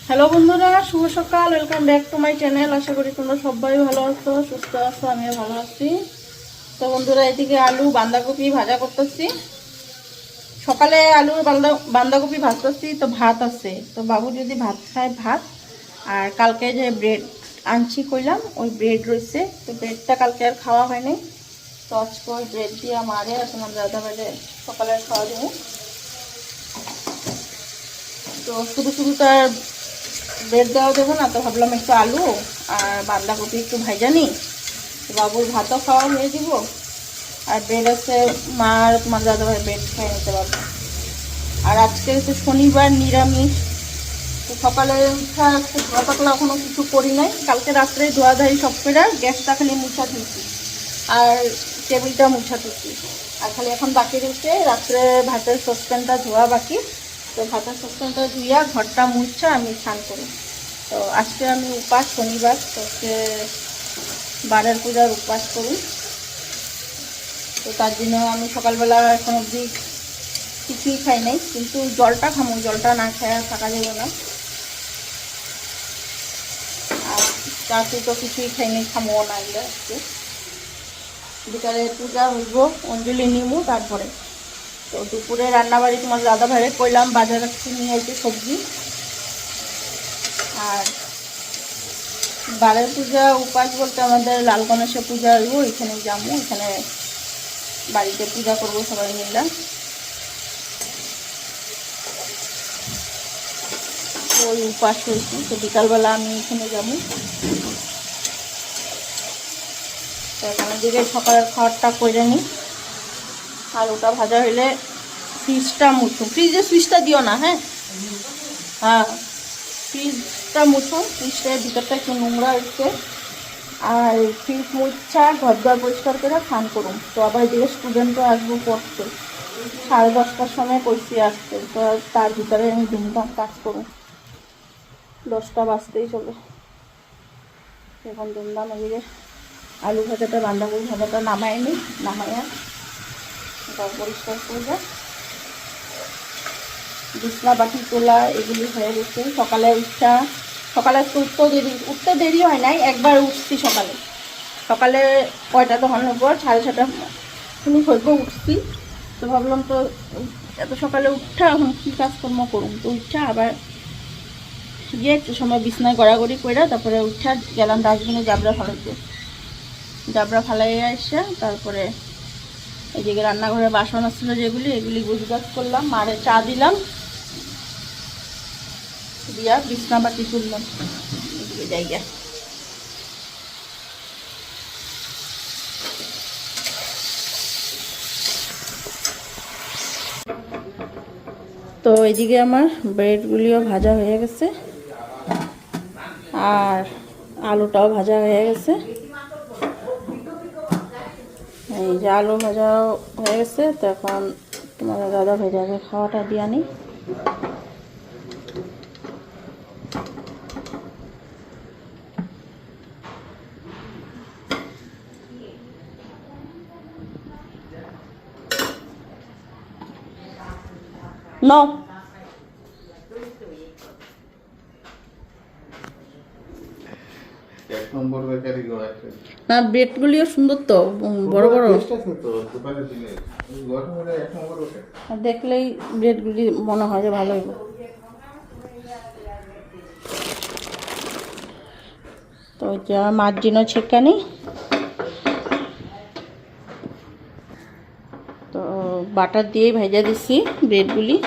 Hello বন্ধুরা, শুভ সকাল। Welcome back to my channel. আশা করি তোমরা সবাই ভালো আছো, সুস্থ আছো, আমিও ভালো আছি। তো বন্ধুরা, এদিকে আলু বাঁধাকপি ভাজা করতেছি। সকালে আলুর বাঁধাকপি ভাজতেছি, তো ভাত আছে, তো বাবু যদি ভাত খায় ভাত, আর কালকে যে ব্রেড আনছি কইলাম ওই ব্রেড রয়েছে, তো ব্রেডটা কালকে আর খাওয়া হয়নি, তো আজকে ওই ব্রেড দিয়ে মারে আর তোমার দাদা বাইরে সকালে খাওয়া দেবো। তো শুধু শুধু তার ব্রেড দেওয়া দেবো না, তো ভাবলাম একটু আলু আর বাঁধাকপি একটু ভাজা নিই, তো বাবুর ভাতও খাওয়া হয়ে দিব, আর ব্রেড আছে, মা আর তোমার দাদাভাই ব্রেড খেয়ে নিতে পারবো। আর আজকে হচ্ছে শনিবার, নিরামিষ। তো সকালে উঠা ধোয়া পাকলা এখনো কিছু করি নাই, কালকে রাত্রে ধোয়াধারি সব করে গ্যাসটা খালি মুছা তুলছি আর টেবিলটা মুছা তুলছি, আর খালি এখন বাকি রয়েছে রাত্রে ভাতের সসপ্যানটা ধোয়া বাকি। তো ভাতের সসপ্যানটা ধুইয়া ঘরটা মুছা আমি স্নান করি। তো আজকে আমি উপাস, শনিবার, তো আজকে বারের পূজার উপাস করি। তো তার জন্য আমি সকালবেলা এখন অবধি কিছুই খাই নাই, কিন্তু জলটা খামো, জলটা না খাওয়া থাকা যাবে না। আর চাটু তো কিছুই খাই নাই, খামো না এগুলো। আজকে বিকালে পূজা হইব, অঞ্জলি নিমু তারপরে। তো দুপুরে রান্নাবাড়ি তোমার দাদা ভাইরে কইলাম বাজার থেকে নিয়ে আইতে সবজি। আর বারের পূজা উপাস বলতে আমাদের লাল গণেশে পূজা হইব, এখানে যাবো, এখানে বাড়িতে পূজা করবো সবাই মিলে। ওই উপাস হয়েছি, তো বিকালবেলা আমি এখানে যাবো। তো এখানে দিকে সকালের খাবারটা করে নিই। আলুটা ভাজা হইলে ফ্রিজটা মুছো, ফ্রিজে সুইচটা দিও না, হ্যাঁ হ্যাঁ, ফ্রিজটা মুছো, ফ্রিজটার ভিতরটা একটু নোংরা হচ্ছে। আর ফ্রিজ মুছা ঘর দ্বার পরিষ্কার করে স্নান করুন। তো আবার এদিকে স্টুডেন্টও আসবো পড়তে, 10:30টার সময় কইছি আসতে, তো তার ভিতরে আমি ধুমধাম কাজ করুন, 10টা বাজতেই চলে। এখন ধুমধাম এদিকে আলু ভাজাটা, বাঁধাকপি ভাজাটা নামাই নি, নামাইয়া ঘর পরিষ্কার করবে। বিছনা বাটি তোলা এগুলি হয়ে গেছে। সকালে সকালে উঠতে দেরি হয় নাই, একবার উঠছি সকালে। সকালে কয়টা তখন পর 6:30 তুমি হইব উঠছি, তো ভাবলাম তো এত সকালে উঠা এখন কী কাজকর্ম করুন, তো উঠা আবার গিয়ে একটু সময় বিছনায় গড়াগড়ি করে তারপরে উঠা গেলাম ডাস্টবিনে জাবরা ফালাইতে। জাবরা ফালাইয়া এসে তারপরে এদিকে রান্নাঘরে বাসন আসছিল যেগুলি, এগুলি গুজগাছ করলাম, মারে চা দিলাম, দিয়া বিছনা বাটি তুললাম এদিকে জায়গা। তো এদিকে আমার ব্রেডগুলিও ভাজা হয়ে গেছে আর আলুটাও ভাজা হয়ে গেছে। এই যে আলু ভাজা হয়ে গেছে, তো এখন তোমাদের দাদা ভাইজাকে খাওয়াটা দিয়ে আনি। নাও, না ব্রেডগুলিও সুন্দর তো, বড় বড়, দেখলেই ব্রেডগুলি মনে হয় যে ভালো হইব। তো যা মার্জিনও ছেকানি, তো বাটার দিয়েই ভেজে দিছি ব্রেডগুলি।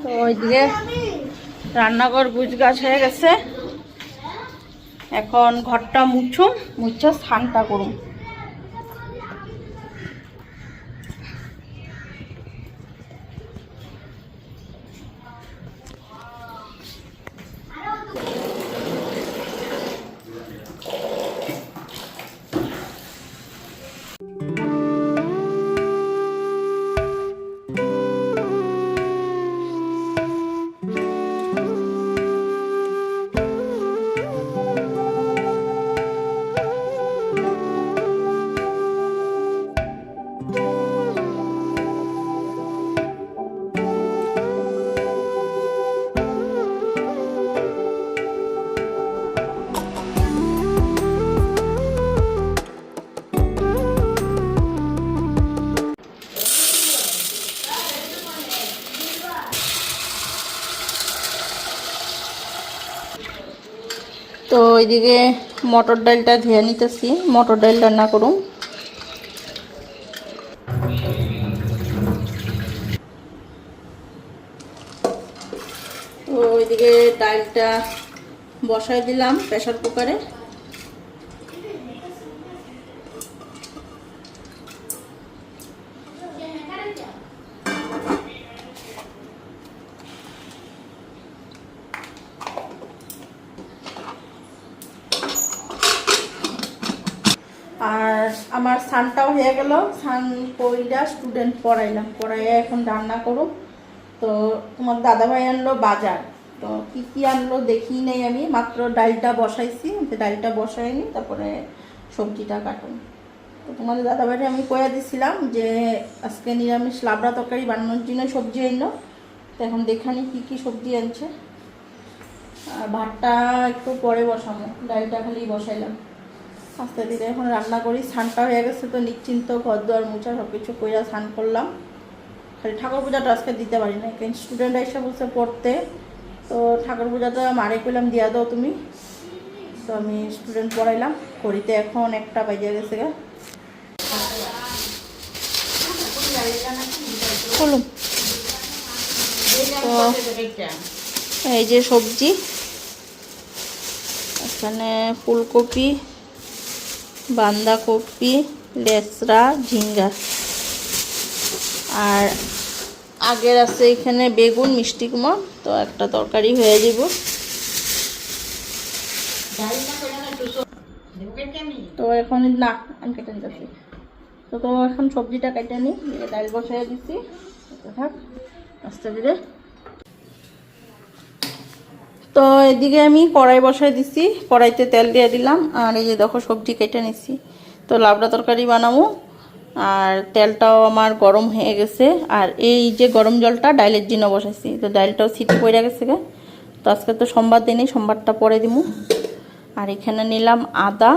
তো ওইদিকে রান্নাঘর গুছগাছ হয়ে গেছে, এখন ঘরটা মুছা স্নানটা করুন। ওইদিকে মটর ডালটা ধুয়ে নিতেছি, মটর ডাল রান্না করুন। তো ওইদিকে ডালটা বসাই দিলাম প্রেসার কুকারে। আর আমার স্নানটাও হয়ে গেল, স্নান কইরা স্টুডেন্ট পড়াইলাম, পড়াইয়া এখন রান্না করো। তো তোমার দাদাভাই আনলো বাজার, তো কি কি আনলো দেখি নেই, আমি মাত্র ডালটা বসাইছি, ডালটা বসাইনি, তারপরে সবজিটা কাটুন। তো তোমাদের দাদাভাইরে আমি কয়ে দিছিলাম যে আজকে নিরামিষ লাবড়া তরকারি বানানোর জন্য সবজি আনলো। তো এখন দেখানি কি কি সবজি আনছে। আর ভাতটা একটু পরে বসাবো, ডালটা খালি বসাইলাম। আস্তে ধীরে এখন রান্না করি। স্নানটা হয়ে গেছে, তো নিশ্চিন্ত ঘর দুয়ার মুছা সব কিছু কইরা স্নান করলাম। খালি ঠাকুর পূজাটা আজকে দিতে পারি না, কারণ স্টুডেন্ট এসে বলছে পড়তে। তো ঠাকুর পূজাটা মারে কইলাম দিয়া দাও তুমি, তো আমি স্টুডেন্ট পড়াইলাম করিতে। এখন 1টা বাজে গেছে গা। বলুন তো এই যে সবজি, এখানে ফুলকপি, বাঁধাকপি, লেসরা, ঝিঙ্গা, আর আগের আছে এখানে বেগুন, মিষ্টি কুমড়। তো একটা তরকারি হয়ে যাব। তো এখন না আমি কেটে নিতেছি। তো এখন সবজিটা কেটে নিই, ডাল বসাই দিচ্ছি, থাক আস্তে ধীরে। তো এদিকে আমি কড়াই বসাই দিচ্ছি, কড়াইতে তেল দিয়ে দিলাম। আর এই যে দেখো সবজি কেটে নিচ্ছি। তো লাবড়া তরকারি বানাবো, আর তেলটাও আমার গরম হয়ে গেছে। আর এই যে গরম জলটা ডাইলের জন্য বসাইছি, তো ডাইলটাও সিটি পড়ে গেছে গে। তো আজকে তো সোমবার দিনই, সোমবারটা পরে দিমু। আর এখানে নিলাম আদা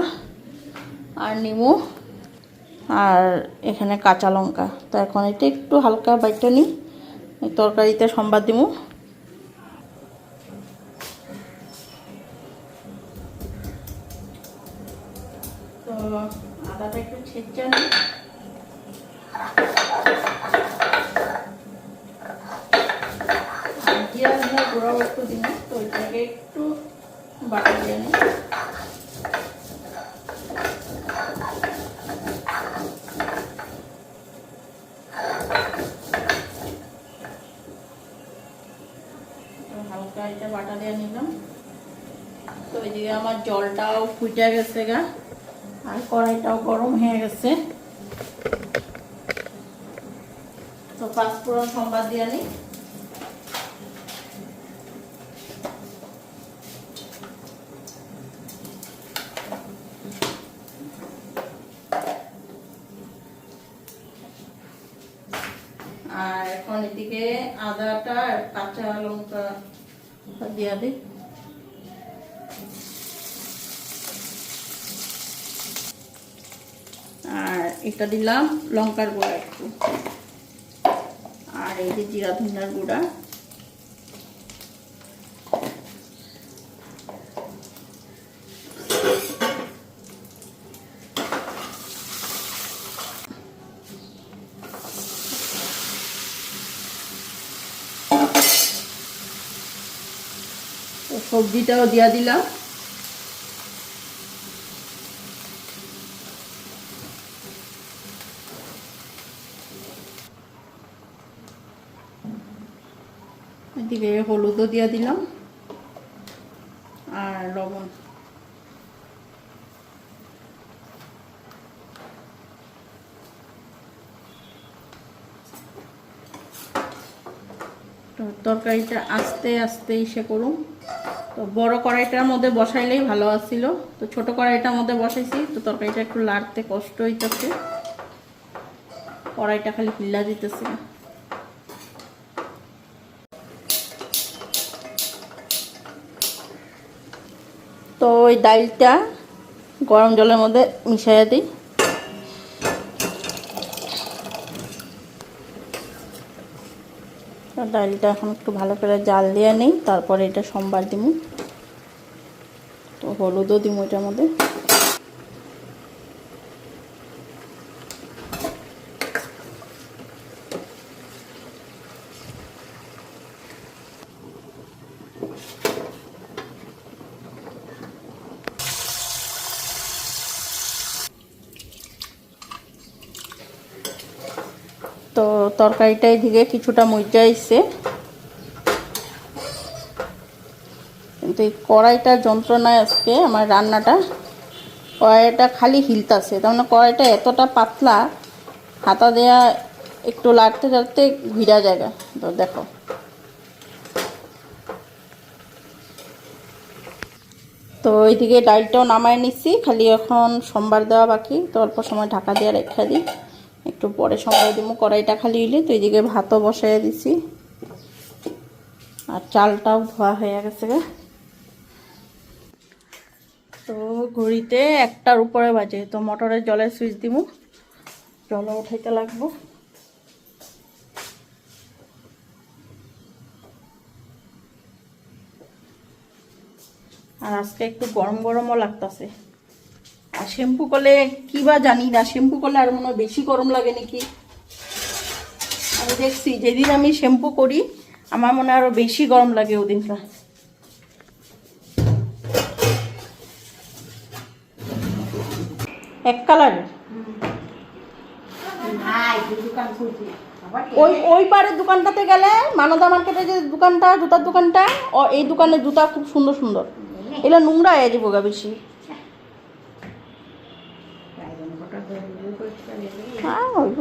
আর নিমু, আর এখানে কাঁচা লঙ্কা। তো এখন এটা একটু হালকা বাইটা নিই, তরকারিতে সোমবার দিমু। তো আদাটা একটু ছেঁচা নিই। জিরা ধনিয়া গুঁড়াও একটু দিন, তো ওইটাকে একটু বাটা দিয়ে নিই। হালকা এটা বাটা দিয়ে নিলাম। তো ওইদিকে আমার জলটাও ফুটে গেছে গা, আর কড়াইটাও গরম হয়ে গেছে। তো পাঁচফোড়ন সোমবার দিয়ে নিই। আর এখন এদিকে আদাটা আর কাঁচা লঙ্কা দিয়ে দিই। আর এটা দিলাম লঙ্কার গুঁড়া একটু, আর এই যে জিরা ধনিয়ার গুঁড়া। সবজিটাও দিয়া দিলাম। এদিকে হলুদও দিয়া দিলাম আর লবণ। তো তরকারিটা আস্তে আস্তে ইসে করুন। তো বড় কড়াইটার মধ্যে বসাইলেই ভালো আসছিল, তো ছোট কড়াইটার মধ্যে বসাইছি। তো তরকারিটা একটু লাড়তে কষ্ট হইতেছে, কড়াইটা খালি হিল্লা দিতেছে। তো ওই ডালটা গরম জলের মধ্যে মিশাইয়া দিই। ডালটা এখন একটু ভালো করে জাল দিয়ে নিই, তারপরে এটা সোমবার দিব। তো হলুদও দিব এটার মধ্যে। তো তরকারিটা এদিকে কিছুটা মজা কিন্তু এই কড়াইটার যন্ত্রণায় আজকে আমার রান্নাটা, কড়াইটা খালি হিলতাছে, তার মানে কড়াইটা এতটা পাতলা, হাতা দেয়া একটু লাড়তে লাড়তে ভিড়া জায়গা। তো দেখো তো ওইদিকে ডালটাও নামায় নিচ্ছি, খালি এখন সোমবার দেওয়া বাকি, তো অল্প সময় ঢাকা দিয়ে রেখে দিই, একটু পরে সোমবার দিব। কড়াইটা খালি হইলে তো এইদিকে ভাতও বসাই দিছি, আর চালটাও ধোয়া হয়ে গেছে। তো ঘড়িতে 1টার উপরে বাজে, তো মোটরের জলের সুইচ দিব, জলও উঠাইতে লাগবো। আর আজকে একটু গরম গরমও লাগতেছে, আর শ্যাম্পু করলে কি বা জানি না, শ্যাম্পু করলে আর মনে হয় বেশি গরম লাগে নাকি। আমি দেখছি যেদিন আমি শ্যাম্পু করি আমার মনে হয় আরো বেশি গরম লাগে ওদিনটা। এক কালারের ওই পারের দোকানটাতে গেলে মানদা মার্কেটের যে দোকানটা, জুতার দোকানটা, ও এই দোকানের জুতা খুব সুন্দর সুন্দর, এগুলো নোংরা হয়ে যাবো গা বেশি। হ্যাঁ হইব।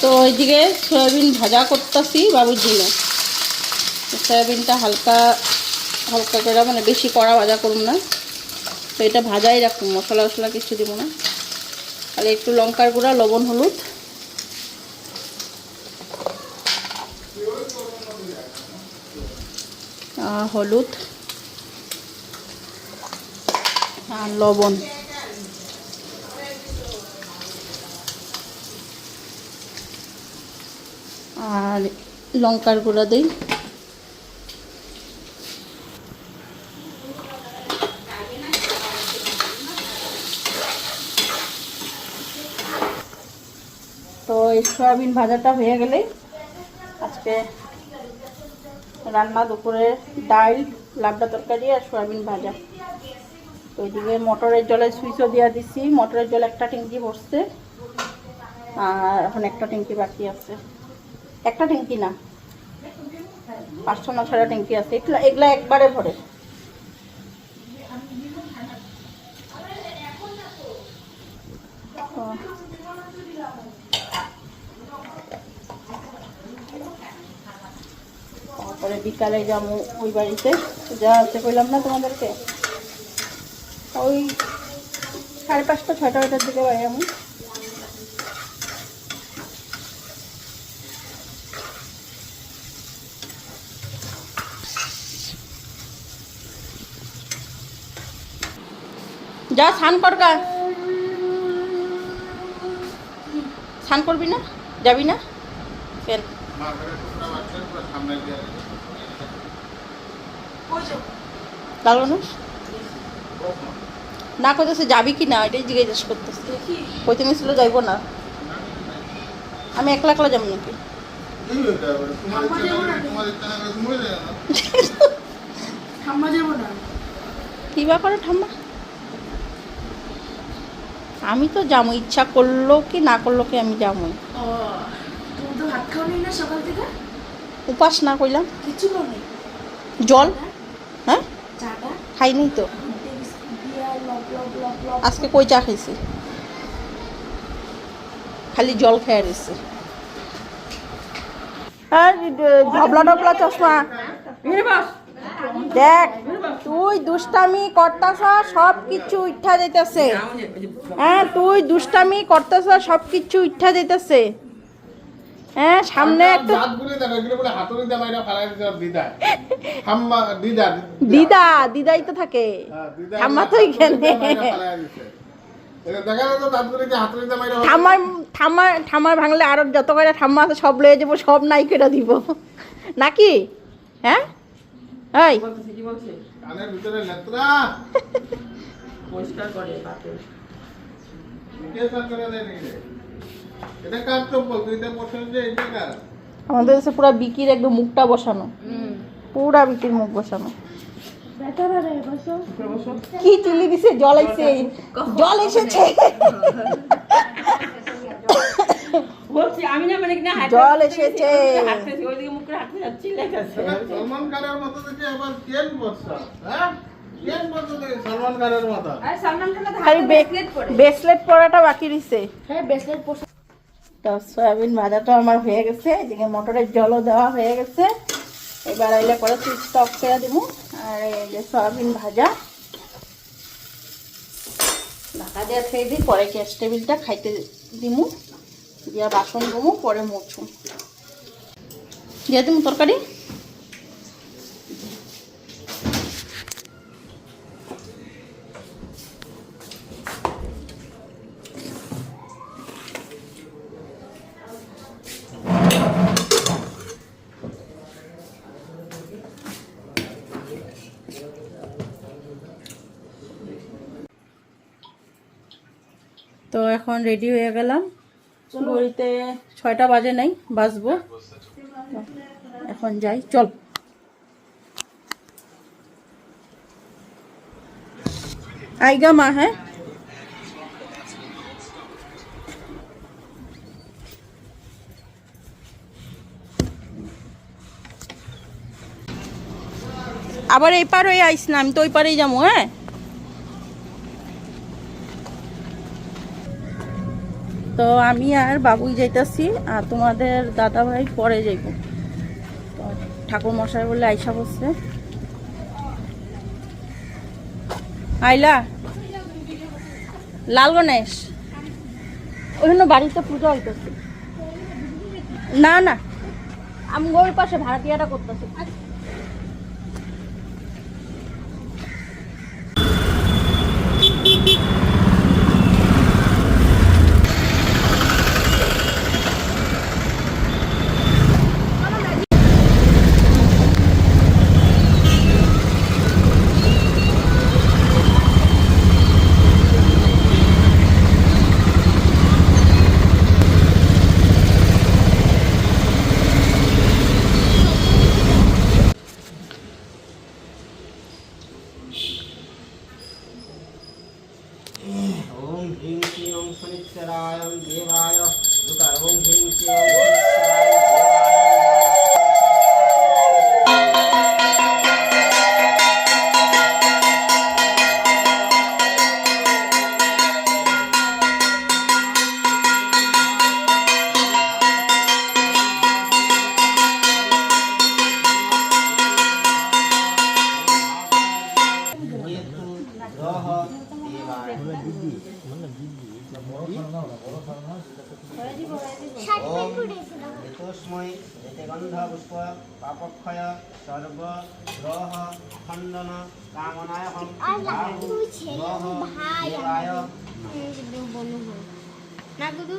তো ওইদিকে সয়াবিন ভাজা করতেছি বাবুর জন্য। সয়াবিনটা হালকা হালকা করে, মানে বেশি কড়া ভাজা করুন না, তো এটা ভাজাই রাখুন, মশলা টশলা কিছু দিব না, তাহলে একটু লঙ্কার গুঁড়া, লবণ, হলুদ, হলুদ আর লবণ, আর লঙ্কার গুঁড়া দিই। তো এই সয়াবিন ভাজাটা হয়ে গেলে আজকে রান্না, দুপুরে ডাল, লাবড়া তরকারি আর সয়াবিন ভাজা। তো ওইদিকে মোটরের জলের সুইচও দিয়ে দিছি, মোটরের জল একটা ট্যাঙ্কি ভরছে, আর এখন একটা ট্যাঙ্কি বাকি আছে। একটা ট্যাঙ্কি না, 500 না 6টা ট্যাঙ্কি আছে, এগুলা একবারে ভরে। তারপরে বিকালে যাবো ওই বাড়িতে, যা আছে কইলাম না তোমাদেরকে, ওই 5:30 6টার দিকে বাড়ি আমি। যা স্নান করগা, স্নান করবি না, যাবি না কেন? না কইতেছে যাবি কি না, এটাই জিজ্ঞেস করতেছে। কইতে নিয়েছিল যাইব না, আমি একলা একলা যাবো নাকি? কি বা করে ঠাম্মা? আমি তো যাবো, ইচ্ছা করলো কি না করলো কি আমি যাবো। উপাস না কইলাম, জল হ্যাঁ খাই নাই তো, আজকে কই চা খাইছি, খালি জল খেয়ে রয়েছে। আর ঝবলা টবলা চশমা দেখ তুই দুষ্টামি করতাছ সব কিছু উঠা যাইতেছে। হ্যাঁ তুই দুষ্টামি করতাছ সব কিছু উঠা যাইতেছে। হ্যাঁ সামনে একটা দিদা দিদাই তো থাকে, ঠাম্মা তো এখানে। ঠাম্মার ভাঙলে আরো যত কয়টা ঠাম্মা আছে সব লয়ে যাবো, সব নাই কেটে দিব নাকি? হ্যাঁ এই আমাদের কাছে পুরা বিকির একদম মুখটা বসানো, পুরা বিকির মুখ বসানো। কি চিলি দিছে? জল আইছে, জল এসেছে, জল এসেছে। ব্রেসলেট পরাটা বাকি দিছে। তো সয়াবিন ভাজাটা আমার হয়ে গেছে, এদিকে মটরের জলও দেওয়া হয়ে গেছে। এবার আইলে পরে সুইচটা অফ করে দিব। আর এই যে সয়াবিন ভাজা ঢাকা দিয়ে খেয়ে দিই, পরে গ্যাস টেবিলটা খাইতে দিমু, দিয়া বাসন ধুমু, পরে মুছু দিয়ে দিমু তরকারি। তো এখন রেডি হয়ে গেলাম, ঘড়িতে 6টা বাজে নাই, বাজবো। এখন যাই, চল। আইগা মা। হ্যাঁ আবার এই পার হয়ে আইস না, আমি তো ওই পারেই যাবো। হ্যাঁ তো আমি আর বাবুই যাইতাছি, আর তোমাদের দাদা ভাই পরে যাইব। ঠাকুর মশাই বলে আইসা বসছে। আইলা লাল গণেশ ওইখানে বাড়িতে পূজা হইতেছে। না না আমি ওই পাশে ভাড়াটিয়াটা করতেছি। পাপক্ষয় সর্ব গ্রহ খণ্ডন কামনায় না গুরু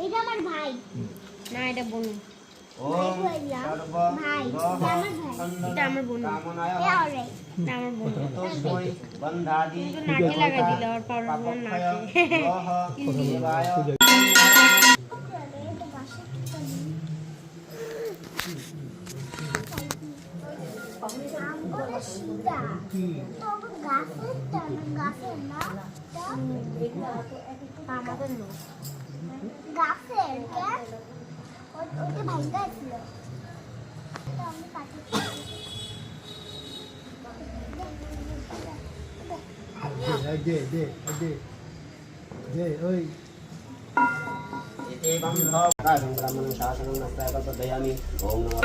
এটা আমার ভাই, না এটা বোন। আমাদের লোক গাছের ওটা ভাঙ্গা ছিল, আমি কাটি এতে एवं भवं ब्राह्मणं शासनं प्रकल्पयामि ओम नमो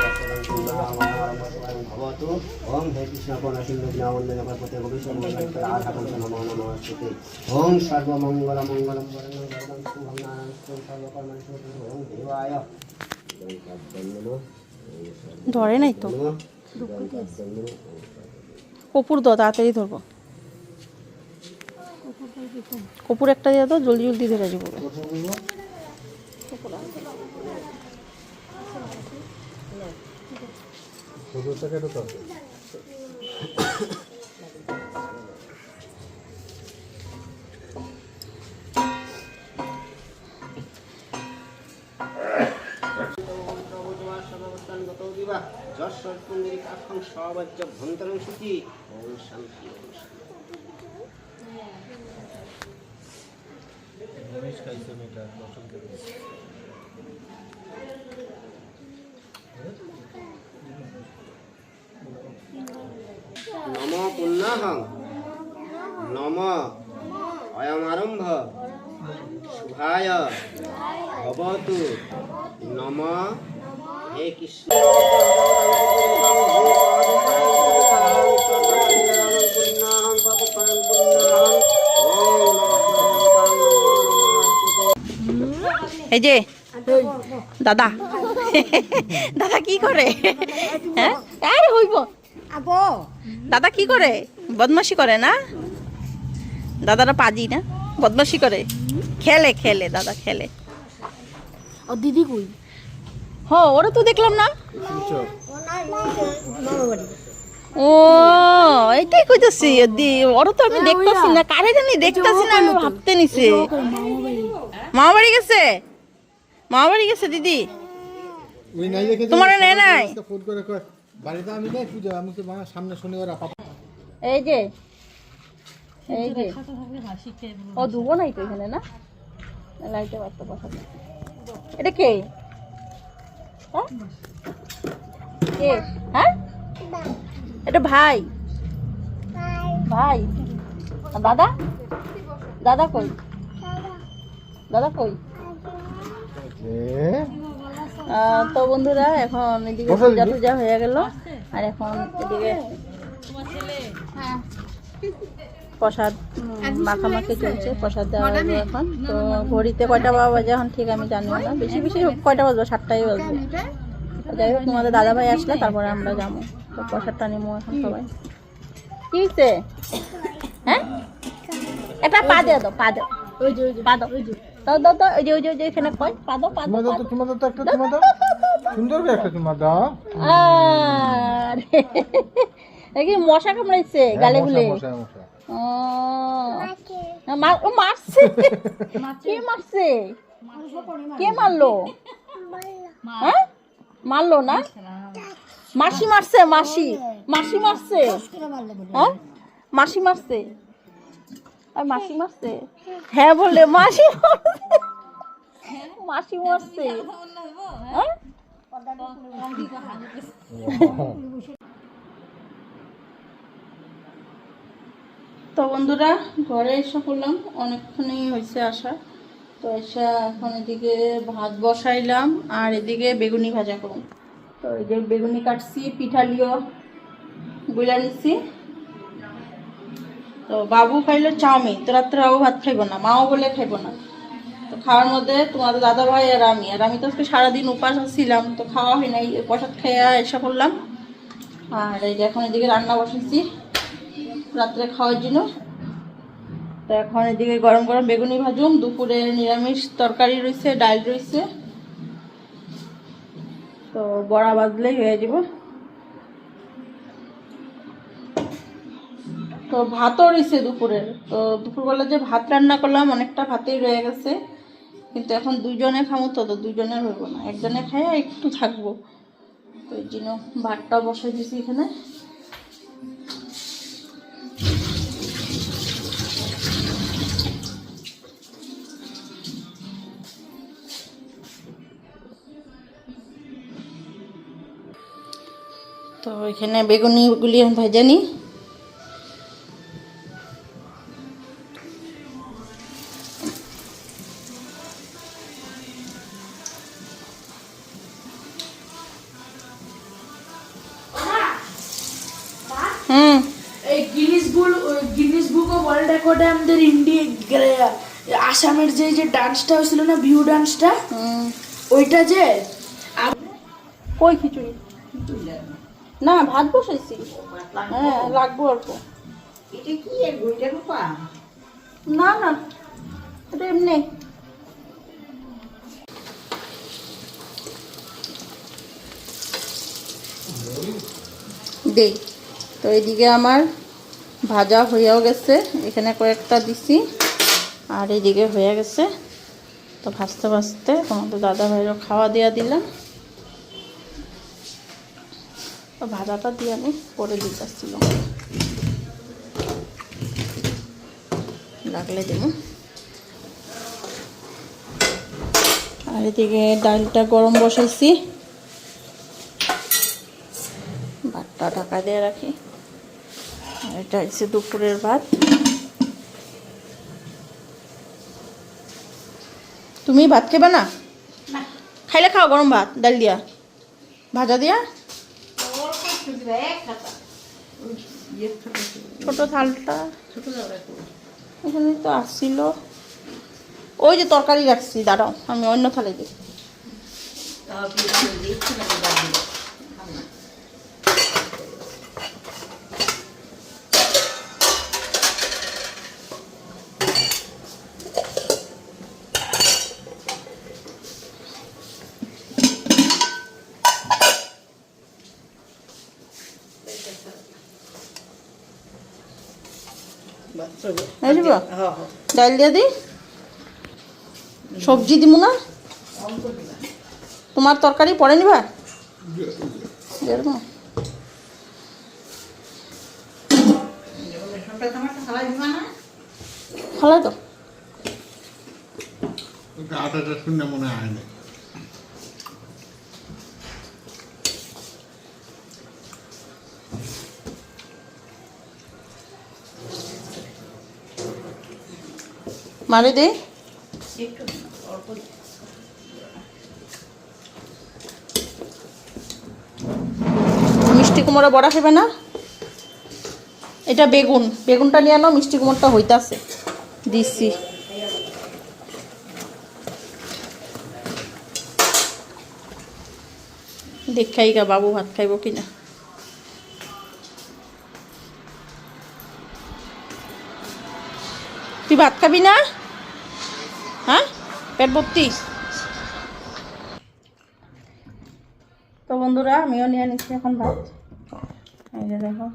भगवते भवतु ओम हे कृष्ण पूर्णसिंह ज्ञानवन्दन भगवते भविष्यति आधाकं नमो नमस्ते ओम सर्वमंगल मंगलम वरणं वरणं शुभं नारायणं सर्वकर्मणि ओम देवाय ধরে নাই তো কপুর দাও, তাড়াতাড়ি ধরবো। কপুর একটা দিয়ে দাও, জলদি জলদি ধরে যাবো। नमो पुनः नम अयमारंभ शुभाय भवतु नम हे कृष्ण এই যে দাদা দাদা কি করে? হ্যাঁ আরে হইব দাদা কি করে? বদমাশি করে না? দাদারা পাজি না, বদমাশি করে, খেলে খেলে দাদা খেলে। ও দিদি কই? হ ওরা তো দেখলাম না। ও এইটাই কইতাছি, ওরা তো আমি দেখতাছি না, কারে জানি দেখতাছি না, আমি ভাবতে নিছি মামা বাড়ি গেছে। মামা বাড়ি গেছে দিদি, তোমার নেয় নাই? এই যে এই যে ও ধুবো নাই তো এখানে না, লাইটে বাচ্চা বসাবো। এটা কে? হ্যাঁ কে? হ্যাঁ এটা ভাই, ভাই দাদা, দাদা কই? দাদা কই? তো বন্ধুরা এখন এদিকে পূজা টুজা হয়ে গেল, আর এখন এদিকে প্রসাদ মাখামাখি চলছে, প্রসাদ দেওয়া হবে এখন। তো ঘড়িতে কয়টা বাজে এখন ঠিক আমি জানি না, বেশি বেশি কয়টা বাজবো, 7টাই বাজবো। যাই হোক তোমাদের দাদা ভাই আসলে তারপরে আমরা যাবো, তো প্রসাদটা নেবো এখন সবাই। কি হয়েছে? হ্যাঁ একটা পা দিয়ে দাও, পা দাও, পা দাও, দাও দাও দাও, ওই যে ওই যে ওই যে এখানে কই পা দাও, পা দাও, তোমাদের তো একটা তোমার দাও, সুন্দর করে একটা তোমার দাও। আরে কি মশা কামড়াইছে গালে গুলে? ও মারছে, কে মারছে? কে মারলো? হ্যাঁ মারলো না, মাসি মারছে, মাসি, মাসি মারছে। হ্যাঁ মাসি মারছে, আর মাসি মারছে। হ্যাঁ বললে মাসি মারছে, মাসি মারছে। হ্যাঁ তো বন্ধুরা ঘরে এসে পড়লাম, অনেকক্ষণই হয়েছে আসা। তো এসে এখন এদিকে ভাত বসাইলাম আর এদিকে বেগুনি ভাজা করুন। তো এই যে বেগুনি কাটছি, পিঠালিও গুলা নিচ্ছি। তো বাবু খাইলো চাউমিন, তো রাত্রে বাবু ভাত খাইব না, মাও বলে খাইব না। তো খাওয়ার মধ্যে তোমাদের দাদা ভাই আর আমি তো আজকে সারাদিন উপাস ছিলাম, তো খাওয়া হয় নাই, প্রসাদ খাইয়া এসে করলাম। আর এই যে এখন এদিকে রান্না বসেছি রাত্রে খাওয়ার জন্য। তো এখন এদিকে গরম গরম বেগুনি ভাজুম, দুপুরে নিরামিষ তরকারি রয়েছে, ডাল রয়েছে, তো বড়া বাজলেই হয়ে যাব। তো ভাতও রয়েছে দুপুরের, তো দুপুরবেলা যে ভাত রান্না করলাম অনেকটা ভাতেই রয়ে গেছে, কিন্তু এখন দুজনে খামো, তো দুজনের হইব না, একজনে খাই একটু থাকবো। তো এই জন্য ভাতটা বসাই দিয়েছি এখানে। তো এখানে বেগুনিগুলি ভেজে নিই। গিনিস বুক অফ ওয়ার্ল্ড রেকর্ডে আমাদের আসামের যে যে ডান্সটা হয়েছিল না, বিহু ডান্সটা, ওইটা যে কই খিচুড়ি না, ভাত বসাইছি। হ্যাঁ লাগবো অল্প। না না, এটা এমনি। দেই তো এইদিকে আমার ভাজা হয়েও গেছে, এখানে কয়েকটা দিছি, আর এইদিকে হয়ে গেছে। তো ভাজতে ভাজতে তোমাদের দাদা ভাইয়েরও খাওয়া দেওয়া দিলাম। তো ভাজাটা দিয়ে আমি পরে দিতেছিল, লাগলে দেব। আর এদিকে ডালটা গরম বসাইছি, ভাতটা ঢাকা দিয়ে রাখি। আর এটা হচ্ছে দুপুরের ভাত। তুমি ভাত খেবা না? খাইলে খাও গরম ভাত, ডাল দিয়া ভাজা দিয়া। ছোট থালটা এখানে তো আসছিল, ওই যে তরকারি রাখছি, দাঁড়াও আমি অন্য থালে দিই। ডাল দিয়ে দিই, সবজি দিব না, তোমার তরকারি পরে নিবা। খালা তো আটাটা শুনে মনে হয় না। মারে দে, মিষ্টি কুমড়া বড়া খাবে না? এটা বেগুন, বেগুনটা নিয়ে আনো, মিষ্টি কুমড়টা হইতাছে দিছি। দেখাই গা বাবু ভাত খাইব কিনা। তুই ভাত খাবি না? হ্যাঁ, পেট ভর্তি? তো বন্ধুরা, আমিও নিয়ে নিচ্ছি এখন ভাত। এই যে দেখো,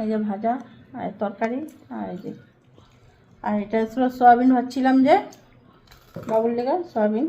এই যে ভাজা আর তরকারি, আর এই যে, আর এটা ছিল সয়াবিন ভাজছিলাম যে বাবুর লেগে, সয়াবিন